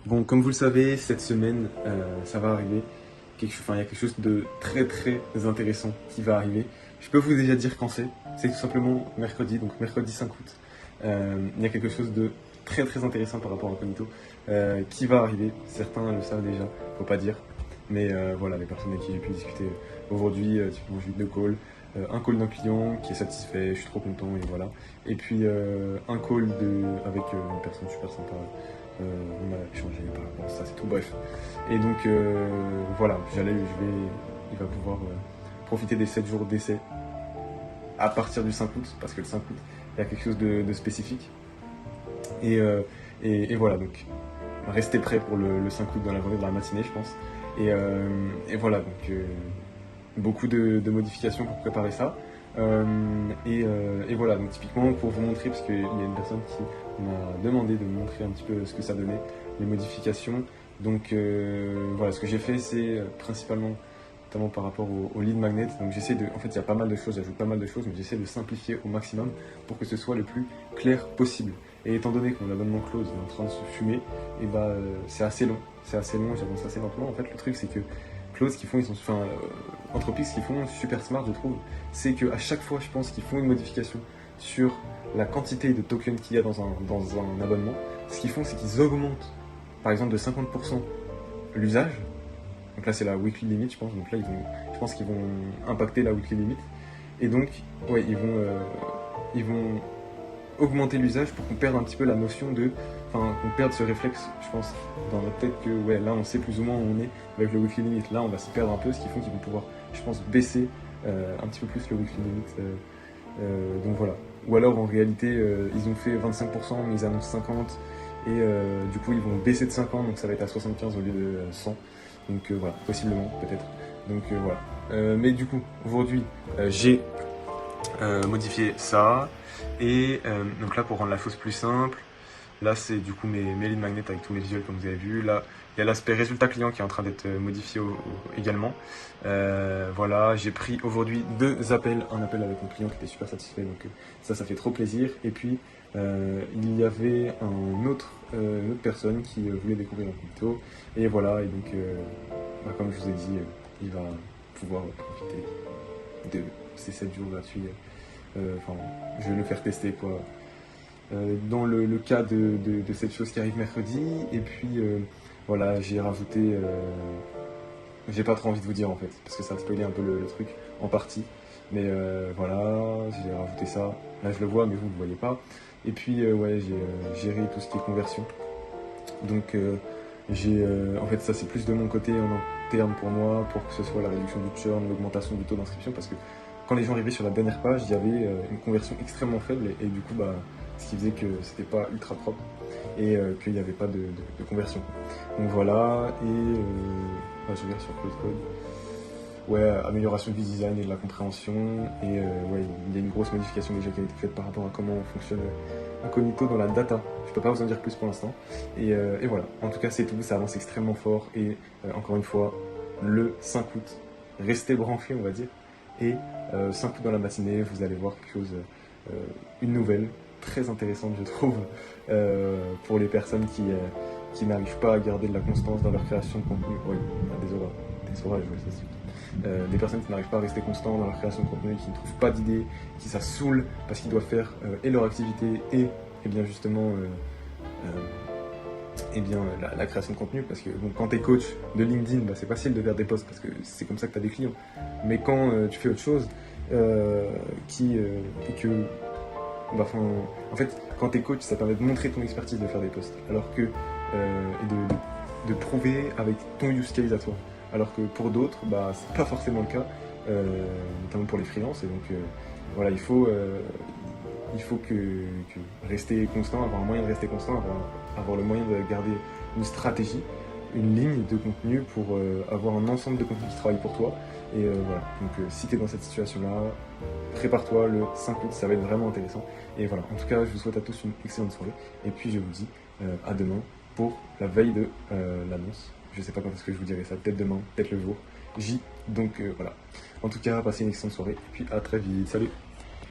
Bon, comme vous le savez, cette semaine, ça va arriver. Il y a quelque chose de très très intéressant qui va arriver. Je peux vous déjà dire quand c'est. C'est tout simplement mercredi, donc mercredi 5 août. Il y a quelque chose de très très intéressant par rapport à Incognito qui va arriver. Certains le savent déjà, faut pas dire. Mais voilà, les personnes avec qui j'ai pu discuter aujourd'hui, typiquement j'ai eu 2 calls. Un call d'un client qui est satisfait, je suis trop content et voilà. Et puis un call avec une personne super sympa. On a échangé par rapport à ça, c'est tout. Bref. Et donc voilà, il va pouvoir profiter des 7 jours d'essai à partir du 5 août, parce que le 5 août, il y a quelque chose de spécifique. Et voilà, donc restez prêts pour le 5 août dans la journée, dans la matinée, je pense. Et voilà, donc beaucoup de modifications pour préparer ça. Et voilà, donc typiquement pour vous montrer, parce qu'il y a une personne qui m'a demandé de me montrer un petit peu ce que ça donnait, les modifications. Donc voilà, ce que j'ai fait, c'est principalement, notamment par rapport au lead magnet. Donc en fait, il y a pas mal de choses, j'ajoute pas mal de choses, mais j'essaie de simplifier au maximum pour que ce soit le plus clair possible. Et étant donné que mon abonnement close est en train de se fumer, et c'est assez long, j'avance assez lentement. En fait, le truc, c'est que Close, ce qu'ils font, Anthropic, ce qu'ils font, super smart, je trouve, c'est qu'à chaque fois, je pense qu'ils font une modification sur la quantité de tokens qu'il y a dans un abonnement. Ce qu'ils font, c'est qu'ils augmentent, par exemple, de 50% l'usage. Donc là, c'est la weekly limit, je pense. Donc là, je pense qu'ils vont impacter la weekly limit. Et donc, ouais, ils vont augmenter l'usage pour qu'on perde un petit peu la notion qu'on perde ce réflexe, je pense, dans notre tête que, ouais, là, on sait plus ou moins où on est avec le weekly limit. Là, on va s'y perdre un peu, ce qui fait qu'ils vont pouvoir, je pense, baisser un petit peu plus le weekly limit. Donc voilà. Ou alors, en réalité, ils ont fait 25%, mais ils annoncent 50%. Et du coup, ils vont baisser de 50, donc ça va être à 75 au lieu de 100. Donc voilà, possiblement, peut-être. Donc voilà. Mais du coup, aujourd'hui, j'ai modifié ça. Et donc là, pour rendre la chose plus simple, là c'est du coup mes lead magnets avec tous mes visuels comme vous avez vu. Là, il y a l'aspect résultat client qui est en train d'être modifié également. Voilà, j'ai pris aujourd'hui 2 appels. Un appel avec un client qui était super satisfait, donc ça fait trop plaisir. Et puis il y avait une autre personne qui voulait découvrir un crypto. Et voilà, et donc comme je vous ai dit, il va pouvoir profiter de ces 7 jours gratuits. Je vais le faire tester quoi. Dans le cas de cette chose qui arrive mercredi. Et puis voilà, j'ai rajouté. J'ai pas trop envie de vous dire en fait, parce que ça a spoilé un peu le truc en partie. Mais voilà, j'ai rajouté ça. Là je le vois, mais vous ne le voyez pas. Et puis ouais, j'ai géré tout ce qui est conversion. Donc en fait ça c'est plus de mon côté en interne pour moi, pour que ce soit la réduction du churn, l'augmentation du taux d'inscription, parce que quand les gens arrivaient sur la dernière page, il y avait une conversion extrêmement faible et du coup ce qui faisait que c'était pas ultra propre et qu'il n'y avait pas de conversion. Donc voilà, et je regarde sur Cloud Code. Ouais, amélioration du design et de la compréhension, et ouais, il y a une grosse modification déjà qui a été faite par rapport à comment fonctionne Incognito dans la data. Je peux pas vous en dire plus pour l'instant. Et voilà, en tout cas c'est tout, ça avance extrêmement fort, et encore une fois, le 5 août, restez branchés on va dire, et 5 août dans la matinée, vous allez voir quelque chose, une nouvelle très intéressante je trouve, pour les personnes qui n'arrivent pas à garder de la constance dans leur création de contenu. Oui, des orages, ouais, ça suffit. Des personnes qui n'arrivent pas à rester constants dans leur création de contenu, qui ne trouvent pas d'idées, qui ça saoule parce qu'ils doivent faire et leur activité et bien justement la création de contenu. Parce que bon, quand tu es coach de LinkedIn, c'est facile de faire des posts parce que c'est comme ça que tu as des clients. Mais quand tu fais autre chose, en fait, quand tu es coach, ça permet de montrer ton expertise de faire des posts, alors que et de prouver avec ton use case à toi. Alors que pour d'autres, c'est pas forcément le cas, notamment pour les freelances. Et donc voilà, il faut que rester constant, avoir un moyen de rester constant, avoir le moyen de garder une stratégie, une ligne de contenu pour avoir un ensemble de contenu qui travaille pour toi. Et voilà, donc si tu es dans cette situation-là, prépare-toi, le 5 août, ça va être vraiment intéressant. Et voilà, en tout cas, je vous souhaite à tous une excellente soirée. Et puis je vous dis à demain pour la veille de l'annonce. Je sais pas quand est-ce que je vous dirai ça, peut-être demain, peut-être le jour J. Donc voilà. En tout cas, passez une excellente soirée et puis à très vite. Salut!